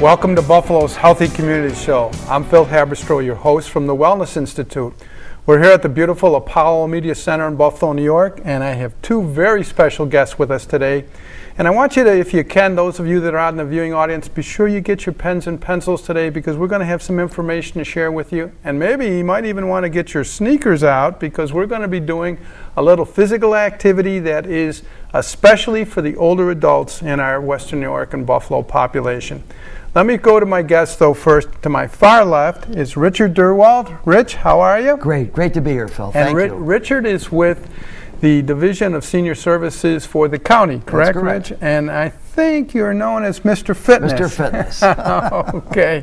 Welcome to Buffalo's Healthy Community Show. I'm Phil Haberstroh, your host from the Wellness Institute. We're here at the beautiful Apollo Media Center in Buffalo, New York, and I have two very special guests with us today. And I want you to, if you can, those of you that are out in the viewing audience, be sure you get your pens and pencils today because we're going to have some information to share with you. And maybe you might even want to get your sneakers out because we're going to be doing a little physical activity that is especially for the older adults in our Western New York and Buffalo population. Let me go to my guest, though, first. To my far left is Richard Durwald. Rich, how are you? Great to be here, Phil. Thank you. Richard is with the Division of Senior Services for the county, correct, Rich? And I think you're known as Mr. Fitness. Mr. Fitness. Okay.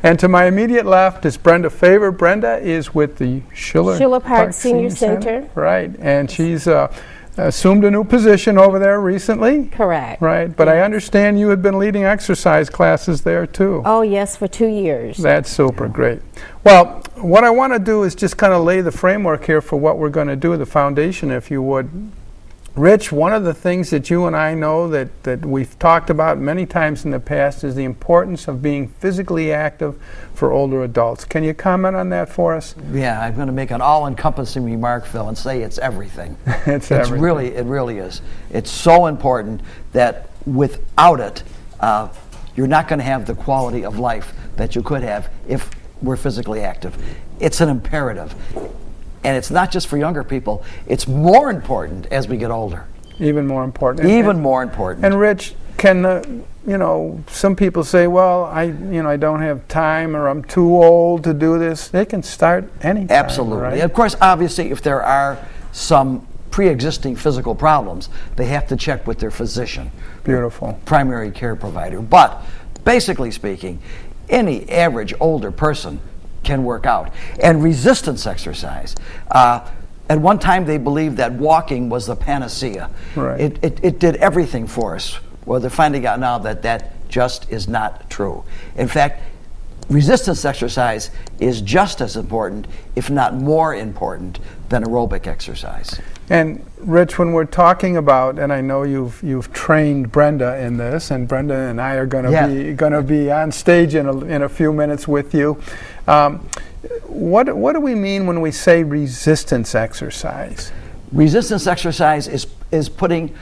And to my immediate left is Brenda Favor. Brenda is with the Schiller Park Senior Center. Right, and she's assumed a new position over there recently. Correct. Right, but I understand you had been leading exercise classes there too. Oh yes, for 2 years. That's super, great. Well, what I want to do is just kind of lay the framework here for what we're going to do, the foundation, if you would. Rich, one of the things that you and I know that we've talked about many times in the past is the importance of being physically active for older adults. Can you comment on that for us? Yeah, I'm going to make an all-encompassing remark, Phil, and say it's everything. It's everything. It really is. It's so important that without it, you're not going to have the quality of life that you could have if we're physically active. It's an imperative. And it's not just for younger people. It's more important as we get older. Even more important. Even more important. And Rich, can some people say, well, I don't have time or I'm too old to do this. They can start anytime. Absolutely. Right? Of course, obviously, if there are some pre-existing physical problems, they have to check with their physician. Beautiful. Primary care provider. But basically speaking, any average older person can work out. And resistance exercise. At one time they believed that walking was the panacea. Right. It did everything for us. Well, they're finding out now that that just is not true. In fact, resistance exercise is just as important, if not more important, than aerobic exercise. And Rich, when we're talking about, and I know you've trained Brenda in this, and Brenda and I are going to be on stage in a few minutes with you. What do we mean when we say resistance exercise? Resistance exercise is putting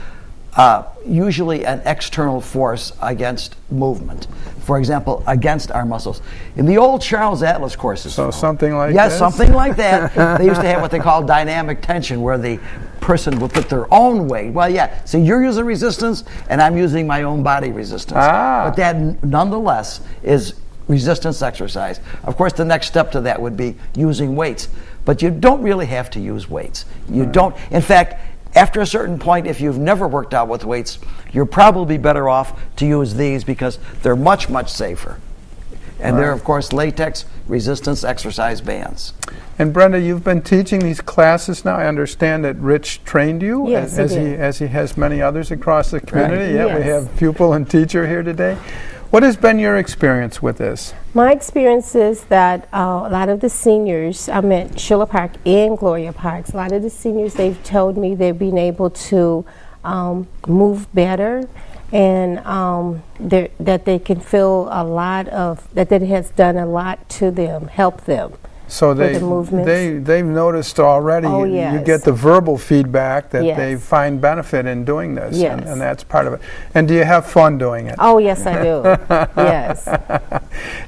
usually an external force against movement. For example, against our muscles. In the old Charles Atlas courses. So something like yes, this? Something like that. They used to have what they call dynamic tension, where the person will put their own weight. Well, yeah, so you're using resistance, and I'm using my own body resistance. But that, nonetheless, is resistance exercise. Of course, the next step to that would be using weights. But you don't really have to use weights. You don't. In fact, after a certain point, if you've never worked out with weights, you're probably better off to use these because they're much, much safer. And they're, of course, latex resistance exercise bands. And Brenda, you've been teaching these classes now. I understand that Rich trained you, yes, as he has many others across the community. Right. Yeah, we have pupil and teacher here today. What has been your experience with this? My experience is that a lot of the seniors, I'm at Schiller Park and Gloria Parks, a lot of the seniors, they've told me they've been able to move better, and that they can feel a lot of, that it has done a lot to them, help them. So they've noticed already. Oh, yes. You get the verbal feedback that Yes. they find benefit in doing this, Yes. and that's part of it. And do you have fun doing it? Oh yes, I do. Yes.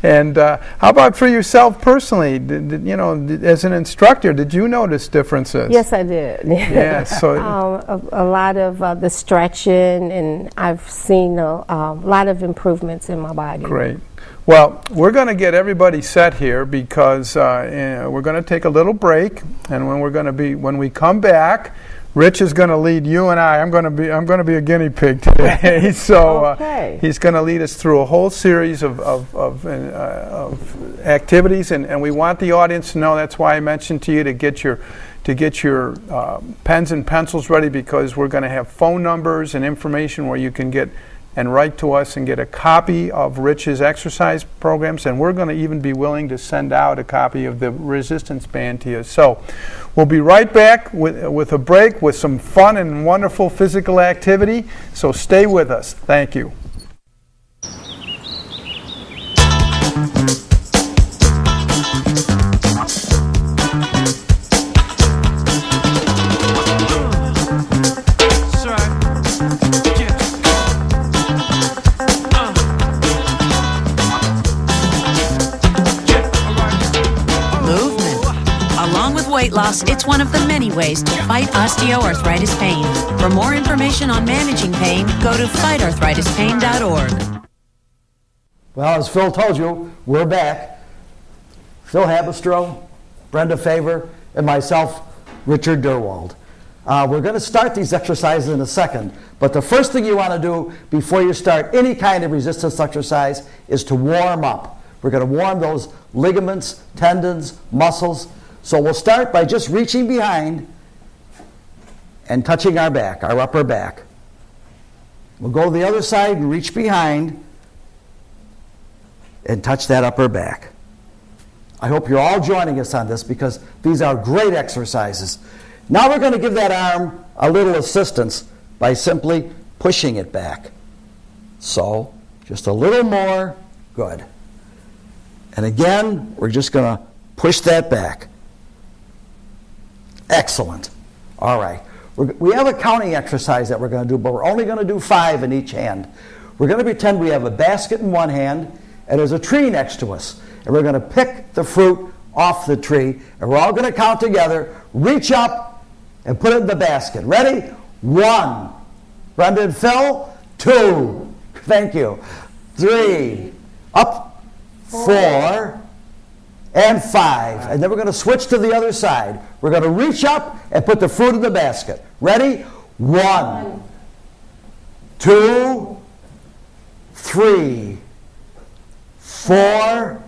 And how about for yourself personally? As an instructor, did you notice differences? Yes, I did. Yeah. So a lot of the stretching, and I've seen a lot of improvements in my body. great. Well, we're going to get everybody set here because we're going to take a little break, and when we come back, Rich is going to lead you and I. I'm going to be a guinea pig today. So Okay. He's going to lead us through a whole series of activities, and we want the audience to know. That's why I mentioned to you to get your pens and pencils ready, because we're going to have phone numbers and information where you can get and write to us and get a copy of Rich's exercise programs, and we're going to even be willing to send out a copy of the resistance band to you. So we'll be right back with a break with some fun and wonderful physical activity, so stay with us. Thank you. Along with weight loss, it's one of the many ways to fight osteoarthritis pain. For more information on managing pain, go to fightarthritispain.org. Well, as Phil told you, we're back. Phil Habistro, Brenda Favor, and myself, Richard Durwald. We're going to start these exercises in a second, but the first thing you want to do before you start any kind of resistance exercise is to warm up. We're going to warm those ligaments, tendons, muscles. So we'll start by just reaching behind and touching our back, our upper back. We'll go to the other side and reach behind and touch that upper back. I hope you're all joining us on this because these are great exercises. Now we're going to give that arm a little assistance by simply pushing it back. So, just a little more. Good. And again, we're just going to push that back. Excellent. All right. We have a counting exercise that we're going to do, but we're only going to do 5 in each hand. We're going to pretend we have a basket in one hand and there's a tree next to us. And we're going to pick the fruit off the tree, and we're all going to count together, reach up, and put it in the basket. Ready? 1. Brenda and Phil. 2. Thank you. 3. Up. 4. And 5. And then we're going to switch to the other side. We're going to reach up and put the fruit in the basket. Ready? 1. 2. 3. 4.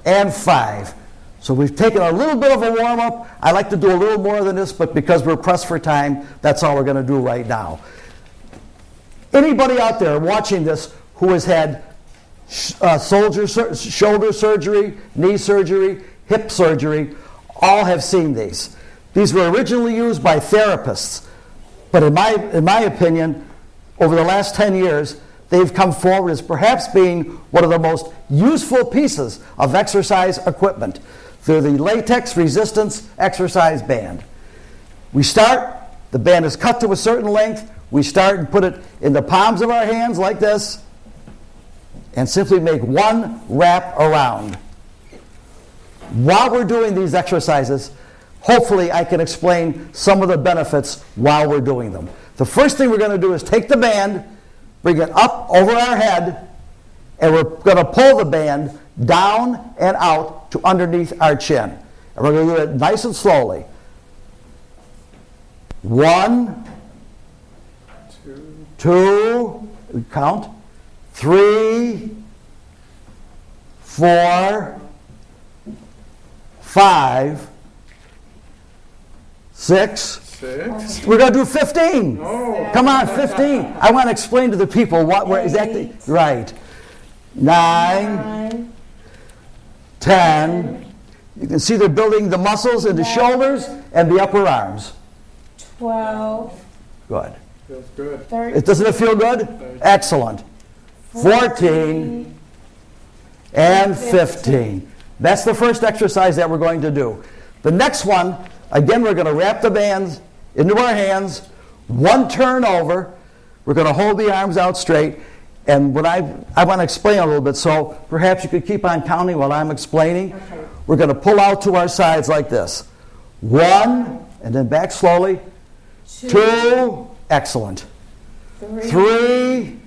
And 5. So we've taken a little bit of a warm-up. I like to do a little more than this, but because we're pressed for time, that's all we're going to do right now. Anybody out there watching this who has had shoulder surgery, knee surgery, hip surgery, all have seen these. These were originally used by therapists, but in my opinion, over the last 10 years, they've come forward as perhaps being one of the most useful pieces of exercise equipment. They're the latex resistance exercise band. We start, the band is cut to a certain length, we start and put it in the palms of our hands like this, and simply make one wrap around. While we're doing these exercises, hopefully I can explain some of the benefits while we're doing them. The first thing we're going to do is take the band, bring it up over our head, and we're going to pull the band down and out to underneath our chin. And we're going to do it nice and slowly. 1, 2, we count, 3, 4, 5, 6. We're going to do 15. Oh. Come on, 15. I want to explain to the people what we're exactly. Right. 9, 10. You can see they're building the muscles in the shoulders and the upper arms. 12. Good. Feels good. 13. Doesn't it feel good? Excellent. 14 and 15. That's the first exercise that we're going to do. The next one, again, we're going to wrap the bands into our hands, one turn over. We're going to hold the arms out straight. And what I want to explain a little bit, so perhaps you could keep on counting while I'm explaining. Okay. We're going to pull out to our sides like this. 1, and then back slowly. 2, excellent. 3.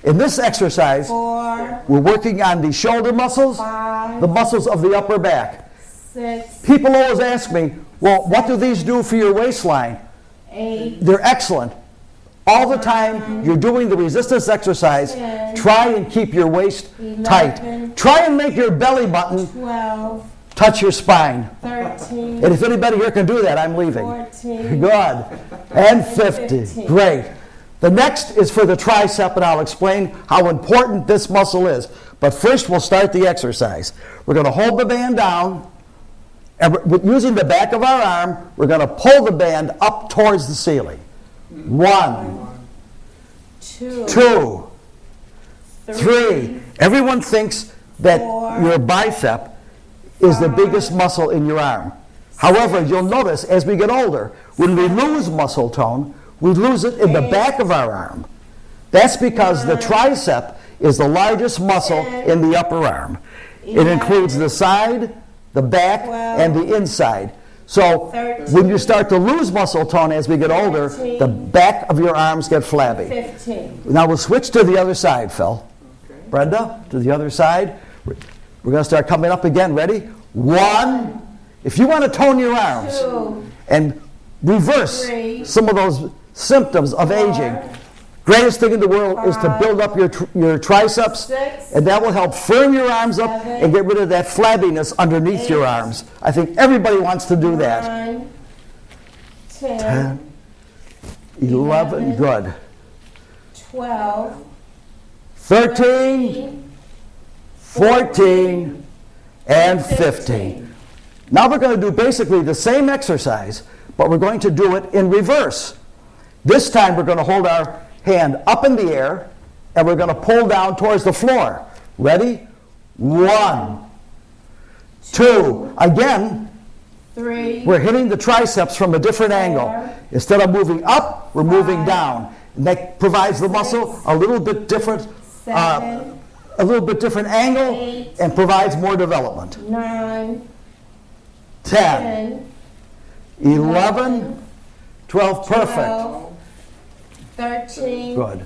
In this exercise, 4. We're working on the shoulder muscles, 5. The muscles of the upper back. 6. People always ask me, well, what do these do for your waistline? 8. They're excellent. All the time you're doing the resistance exercise, 10, try and keep your waist 11, tight. Try and make your belly button 12, touch your spine. 13, And if anybody here can do that, I'm leaving. 14, Good. And 50. Great. The next is for the tricep, and I'll explain how important this muscle is. But first, we'll start the exercise. We're going to hold the band down, and using the back of our arm, we're going to pull the band up towards the ceiling. 1, 2, 3. Everyone thinks that 4, your bicep is 5, the biggest muscle in your arm. However, you'll notice as we get older, when we lose muscle tone, we lose it in the back of our arm. That's because the tricep is the largest muscle in the upper arm. It includes the side, the back, and the inside. So 13. when you start to lose muscle tone as we get older, 14. the back of your arms get flabby. 15. Now we'll switch to the other side, Phil. Brenda, to the other side. We're going to start coming up again. Ready? 1. If you want to tone your arms 2. and reverse 3. some of those symptoms of 4. aging, greatest thing in the world is to build up your triceps, 6. and that will help firm your arms up 7. and get rid of that flabbiness underneath your 8. arms. I think everybody wants to do that. 9. 10. 11, good. 12. 13, 14, and 15. Now we're going to do basically the same exercise, but we're going to do it in reverse. This time we're going to hold our hand up in the air, and we're going to pull down towards the floor. Ready? 1, 2. Again, 3. we're hitting the triceps from a different angle. Instead of moving up, we're moving down. And that provides the muscle a little bit different, 7. a little bit different angle, 8. and provides more development. 9. 10, 10. 11, 12, perfect. 12. 13. Good.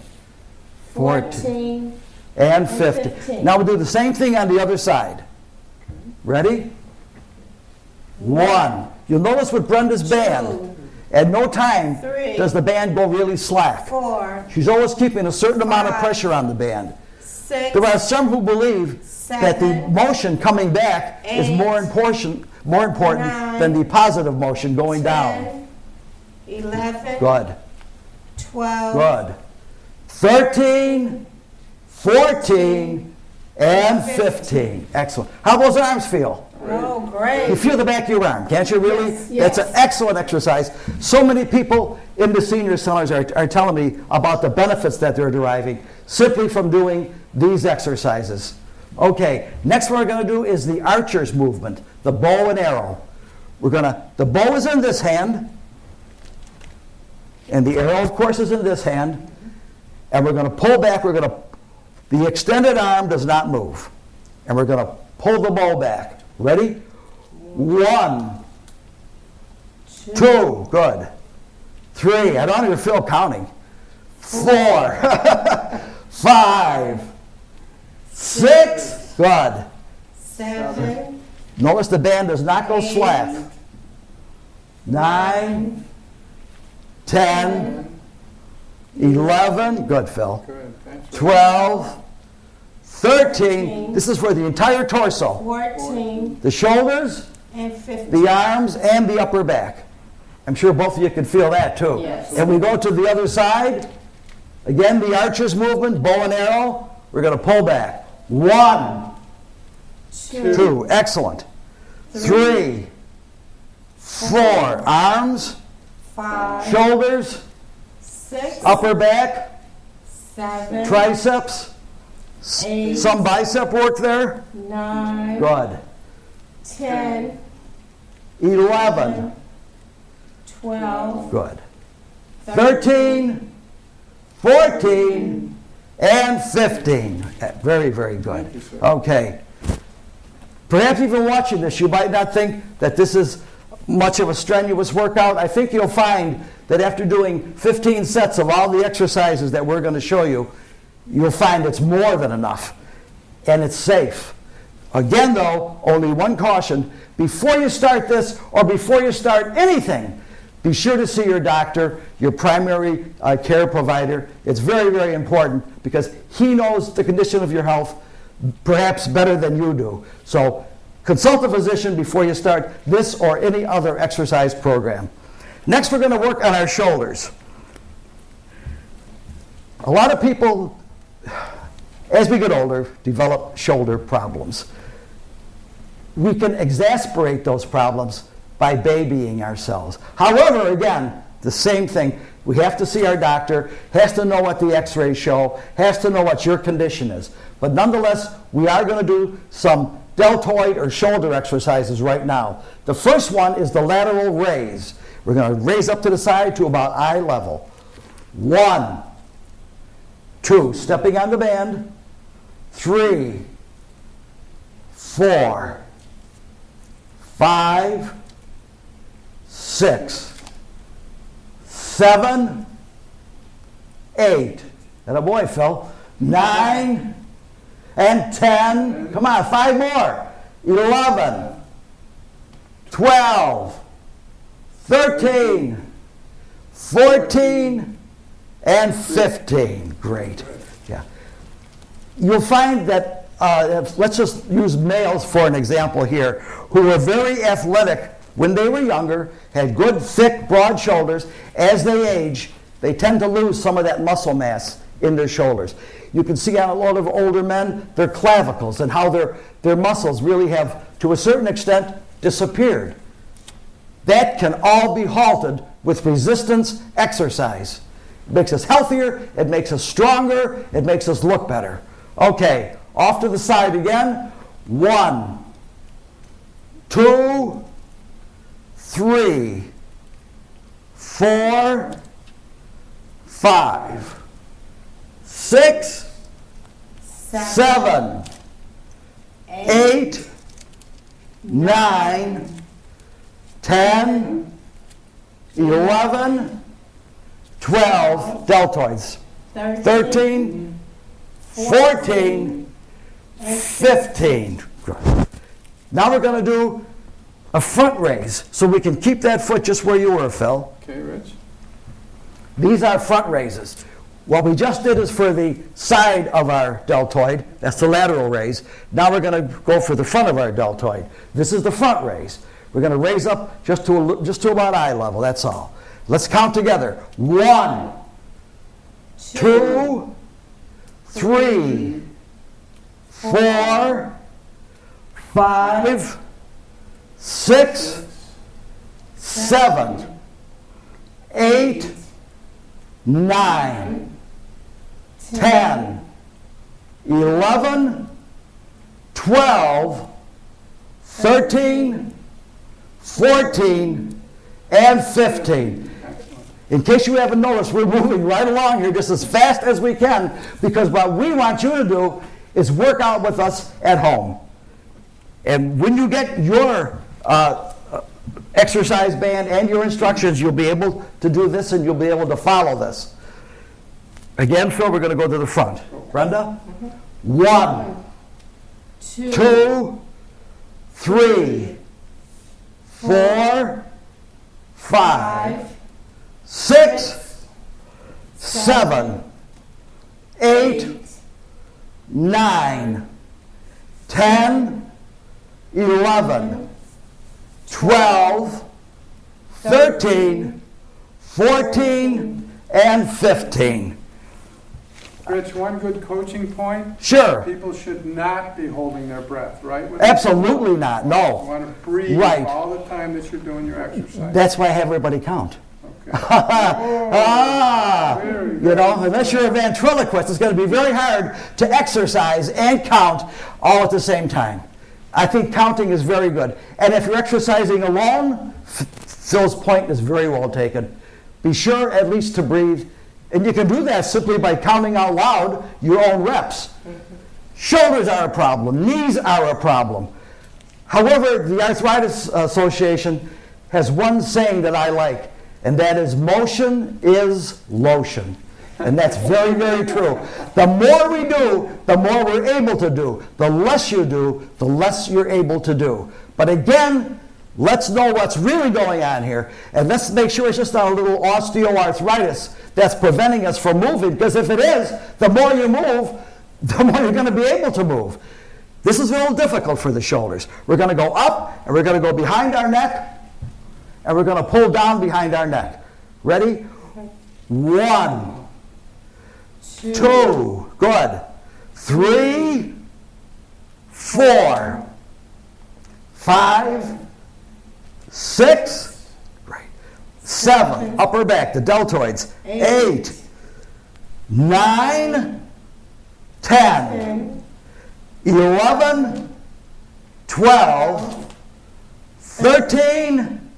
14 14. and and 15. 15. Now we'll do the same thing on the other side. Ready? 1. You'll notice with Brenda's band, 2. at no time 3. does the band go really slack. 4. She's always keeping a certain amount of 5. pressure on the band. 6. There are some who believe that the 7. motion coming back is 8. more important 9. than the positive motion going down. 10. 11. Good. 12. Good. 13, 14, and 15. Excellent. How those arms feel? Oh, You great. feel the back of your arm, can't you really? Yes, That's an excellent exercise. So many people in the senior centers are telling me about the benefits that they're deriving simply from doing these exercises. Okay, next what we're going to do is the archer's movement, the bow and arrow. The bow is in this hand, and the arrow, of course, is in this hand. And we're going to pull back. The extended arm does not move. And we're going to pull the bow back. Ready? 1, 2, good. 3, I don't even feel counting. 4, 5, 6, good. 7. Notice the band does not go slack. 9, 10, 11, good, Phil. 12, 13, this is for the entire torso. 14. The shoulders, And 15. the arms, and the upper back. I'm sure both of you can feel that too. Yes. And we go to the other side. Again, the archer's movement, bow and arrow. We're going to pull back. 1, 2, excellent. 3, 4, arms, 5. shoulders, 6. upper back, 7. triceps, 8. some bicep work there. 9. Good. 10. 11, 12. good. 13, 14, and 15. Very, very good. Okay. Perhaps even watching this, you might not think that this is much of a strenuous workout. I think you'll find that after doing 15 sets of all the exercises that we're going to show you, you'll find it's more than enough. And it's safe. Again, though, only one caution. Before you start this, or before you start anything, be sure to see your doctor, your primary care provider. It's very, very important because he knows the condition of your health perhaps better than you do. So consult a physician before you start this or any other exercise program. Next, we're going to work on our shoulders. A lot of people, as we get older, develop shoulder problems. We can exasperate those problems by babying ourselves. However, again, the same thing. We have to see our doctor, has to know what the x-rays show, has to know what your condition is. But nonetheless, we are going to do some deltoid or shoulder exercises right now. The first one is the lateral raise. We're going to raise up to the side to about eye level. 1, 2, stepping on the band. 3, 4, 5, 6, 7, 8. And a boy, Phil. 9 and 10. Come on, 5 more. 11, 12, 13, 14, and 15. Great. Yeah. You'll find that, let's just use males for an example here, who were very athletic when they were younger, had good, thick, broad shoulders. As they age, they tend to lose some of that muscle mass in their shoulders. You can see on a lot of older men, their clavicles and how their muscles really have, to a certain extent, disappeared. That can all be halted with resistance exercise. It makes us healthier, it makes us stronger, it makes us look better. Okay, off to the side again. 1, 2, 3, 4, 5, 6, 7, 8, 9, 10, 11, 12, deltoids, 13, 14, 15. Now we're going to do a front raise, so we can keep that foot just where you were, Phil. Okay, Rich. These are front raises. What we just did is for the side of our deltoid. That's the lateral raise. Now we're going to go for the front of our deltoid. This is the front raise. We're going to raise up just to about eye level. That's all. Let's count together. 1, 2, 3, 4, 5, 6, 7, 8, 9, 10, 11, 12, 13, 14, and 15. In case you haven't noticed, we're moving right along here just as fast as we can, because what we want you to do is work out with us at home. And when you get your exercise band and your instructions, you'll be able to do this and you'll be able to follow this. Again, Phil, we're going to go to the front. Brenda? 1, 2, 3, 4, 5, 6, 7, 8, 9, 10, 11, 12, 13, 14, and 15. Rich, one good coaching point. Sure. People should not be holding their breath, right? Absolutely not, You no. want to breathe Right. all the time that you're doing your exercise. That's why I have everybody count. Okay. Very, You know, unless you're a ventriloquist, it's going to be very hard to exercise and count all at the same time. I think counting is very good. And if you're exercising alone, Phil's point is very well taken. Be sure at least to breathe. And you can do that simply by counting out loud your own reps. Shoulders are a problem. Knees are a problem. However, the Arthritis Association has one saying that I like, and that is motion is lotion. And that's very, very true. The more we do, the more we're able to do. The less you do, the less you're able to do. But again, let's know what's really going on here, and let's make sure it's just not a little osteoarthritis that's preventing us from moving, because if it is, the more you move, the more you're going to be able to move. This is a little difficult for the shoulders. We're going to go up, and we're going to go behind our neck, and we're going to pull down behind our neck. Ready? 1, 2, good. 3, 4, 5, 6, great. 7, upper back, the deltoids. 8, 9, 10, 11, 12, 13,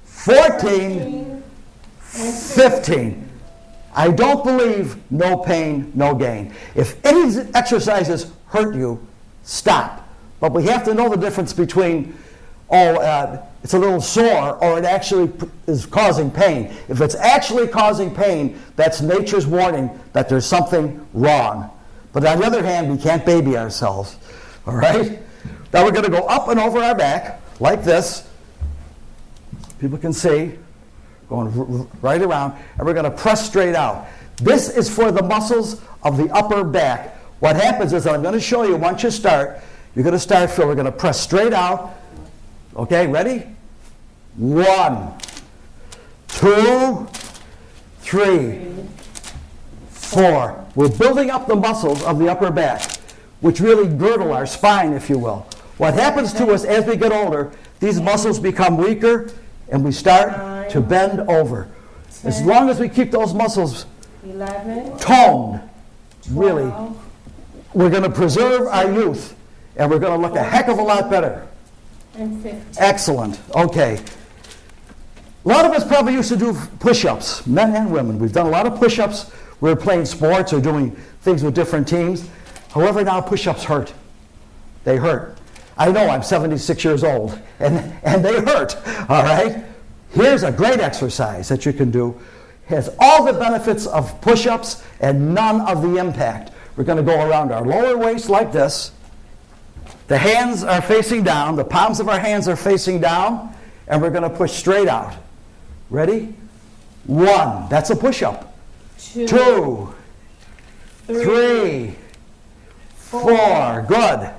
14, 15. I don't believe no pain, no gain. If any exercises hurt you, stop. But we have to know the difference between, it's a little sore, or it actually is causing pain. If it's actually causing pain, that's nature's warning that there's something wrong. But on the other hand, we can't baby ourselves. All right? Now we're going to go up and over our back like this. People can see. Going right around. And we're going to press straight out. This is for the muscles of the upper back. What happens is, I'm going to show you once you start, you're going to start, Phil. We're going to press straight out. Okay, ready? 1, 2, 3, 4. We're building up the muscles of the upper back, which really girdle our spine, if you will. What happens to us as we get older, these muscles become weaker, and we start to bend over. As long as we keep those muscles 11, toned, really, we're going to preserve our youth, and we're going to look a heck of a lot better. and 15. Excellent. Okay. A lot of us probably used to do push-ups, men and women. We've done a lot of push-ups. We're playing sports or doing things with different teams. However, now push-ups hurt. They hurt. I know I'm 76 years old, and they hurt, all right? Here's a great exercise that you can do. Has all the benefits of push-ups and none of the impact. We're going to go around our lower waist like this. The hands are facing down. The palms of our hands are facing down. And we're going to push straight out. Ready? 1. That's a push-up. 2, 3, 4. Good.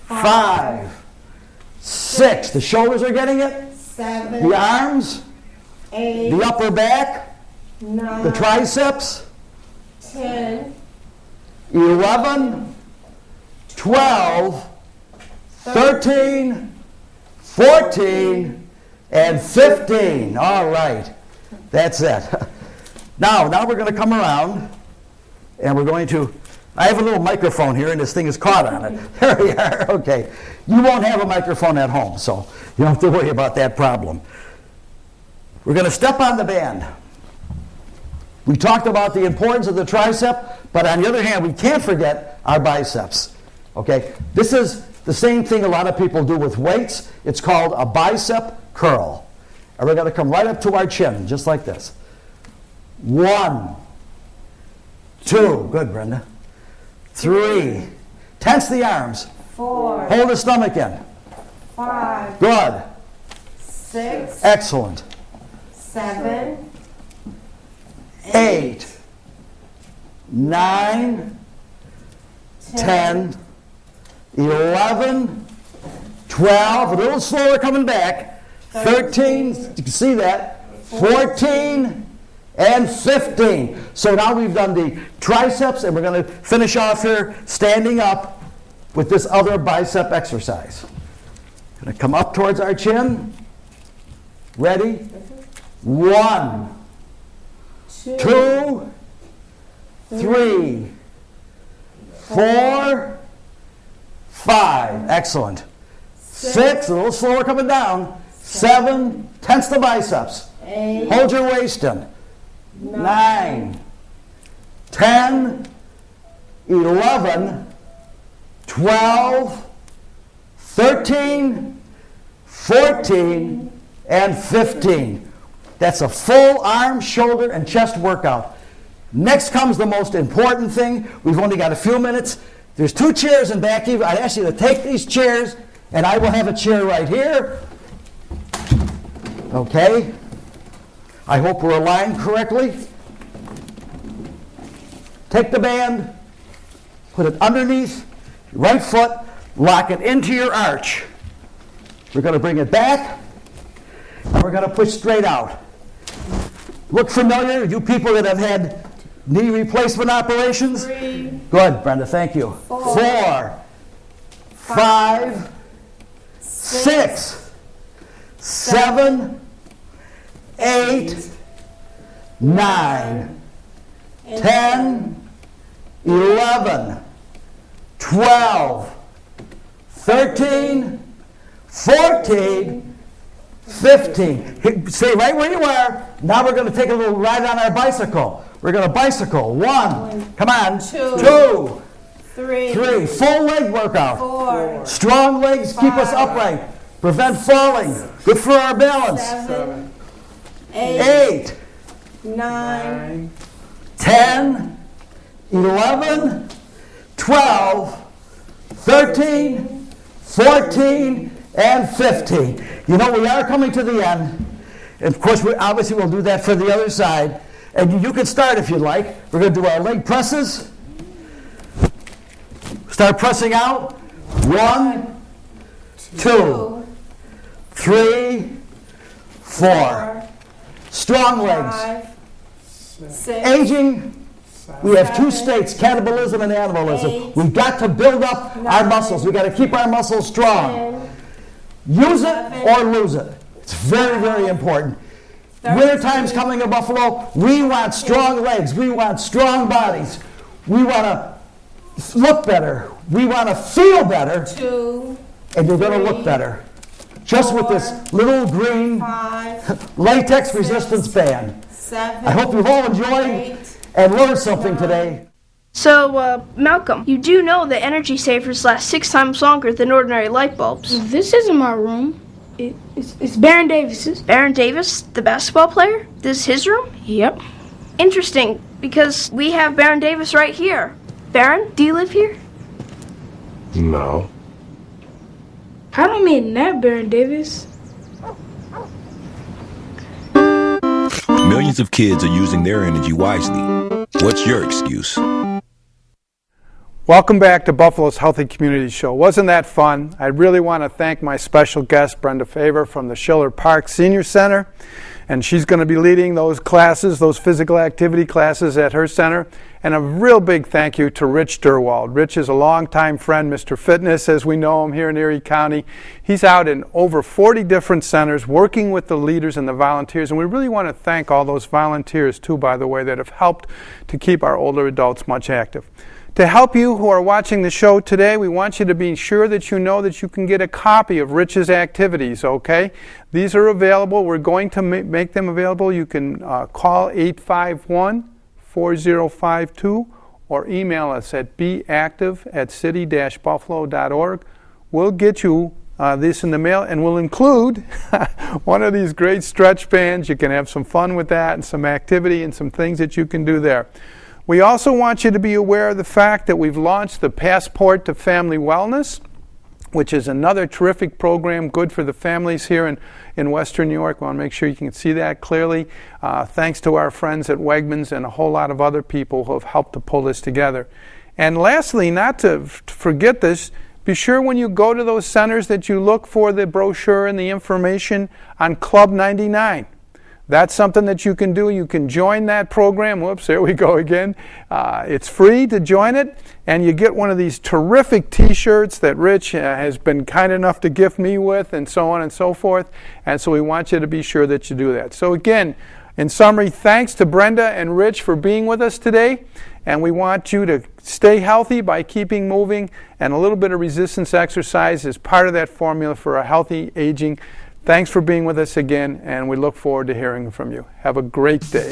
5, 6. The shoulders are getting it. 7, The arms. 8, The upper back. 9, The triceps. 10, 11, 12, 13, 14, and 15. All right. That's it. Now we're going to come around, and we're going to... I have a little microphone here, and this thing is caught on it. There we are. Okay. You won't have a microphone at home, so you don't have to worry about that problem. We're going to step on the band. We talked about the importance of the tricep, but on the other hand, we can't forget our biceps. Okay? This is the same thing a lot of people do with weights. It's called a bicep curl. And we're going to come right up to our chin, just like this. 1, 2. Good, Brenda. 3. Tense the arms. 4, Hold the stomach in. 5, Good. 6, Excellent. 7, 8, 9, 10, 11, 12, a little slower coming back, 13, you can see that, 14, and 15. So now we've done the triceps, and we're going to finish off here standing up with this other bicep exercise. Going to come up towards our chin. Ready? 1, 2, 3, 4, 5. Excellent. 6, a little slower coming down. 7, tense the biceps. 8, Hold your waist in. 9, 10, 11, 12, 13, 14, and 15. That's a full arm, shoulder, and chest workout. Next comes the most important thing. We've only got a few minutes. There's 2 chairs in back. I'd ask you to take these chairs, and I will have a chair right here. Okay? I hope we're aligned correctly. Take the band, put it underneath your right foot, lock it into your arch. We're going to bring it back, and we're going to push straight out. Look familiar, you people that have had knee replacement operations? 3, Good, Brenda, thank you. 4, 5, 6, 7, 8, 9, 10, 11, 12, 13, 14, 15. Stay right where you are. Now we're going to take a little ride on our bicycle. We're going to bicycle. 1, come on. 2, 3, 3. Full leg workout. 4, Strong legs keep us upright. Prevent falling. Good for our balance. 7, 8, 9, 10, 11, 12, 13, 14, and 15. You know, we are coming to the end. And of course, obviously we'll do that for the other side. And you can start if you'd like. We're going to do our leg presses. Start pressing out. 1, 2, 3, 4. Strong legs. 5, 6, Aging, we have two states, cannibalism and animalism. 8, We've got to build up our 9, muscles. We've got to keep our muscles strong. 10, Use it or lose it. It's very, very important. Winter time's coming in Buffalo. We want strong legs. We want strong bodies. We want to look better. We want to feel better. 2, And you're going to look 3, better. Just with this little green 5, latex resistance band. 7, I hope you've all enjoyed 8, and learned something today. So, Malcolm, you do know that energy savers last 6 times longer than ordinary light bulbs. This isn't my room. It's Baron Davis's. Baron Davis, the basketball player? This is his room? Yep. Interesting, because we have Baron Davis right here. Baron, do you live here? No. I don't mean that, Baron Davis. Millions of kids are using their energy wisely. What's your excuse? Welcome back to Buffalo's Healthy Community Show. Wasn't that fun? I really want to thank my special guest, Brenda Favor from the Schiller Park Senior Center. And she's going to be leading those classes, those physical activity classes at her center. And a real big thank you to Rich Durwald. Rich is a longtime friend, Mr. Fitness, as we know him here in Erie County. He's out in over 40 different centers working with the leaders and the volunteers. And we really want to thank all those volunteers, too, by the way, that have helped to keep our older adults much active. To help you who are watching the show today, we want you to be sure that you know that you can get a copy of Rich's activities, okay? These are available. We're going to make them available. You can call 851-4052 or email us at beactive@city-buffalo.org. We'll get you this in the mail, and we'll include one of these great stretch bands. You can have some fun with that and some activity and some things that you can do there. We also want you to be aware of the fact that we've launched the Passport to Family Wellness, which is another terrific program, good for the families here in Western New York. We want to make sure you can see that clearly. Thanks to our friends at Wegmans and a whole lot of other people who have helped to pull this together. And lastly, not to forget this, be sure when you go to those centers that you look for the brochure and the information on Club 99. That's something that you can do. You can join that program. Whoops, there we go again. It's free to join it, and you get one of these terrific T-shirts that Rich has been kind enough to gift me with, and so on and so forth. And so we want you to be sure that you do that. So again, in summary, thanks to Brenda and Rich for being with us today. And we want you to stay healthy by keeping moving, and a little bit of resistance exercise is part of that formula for a healthy aging. Thanks for being with us again, and we look forward to hearing from you. Have a great day.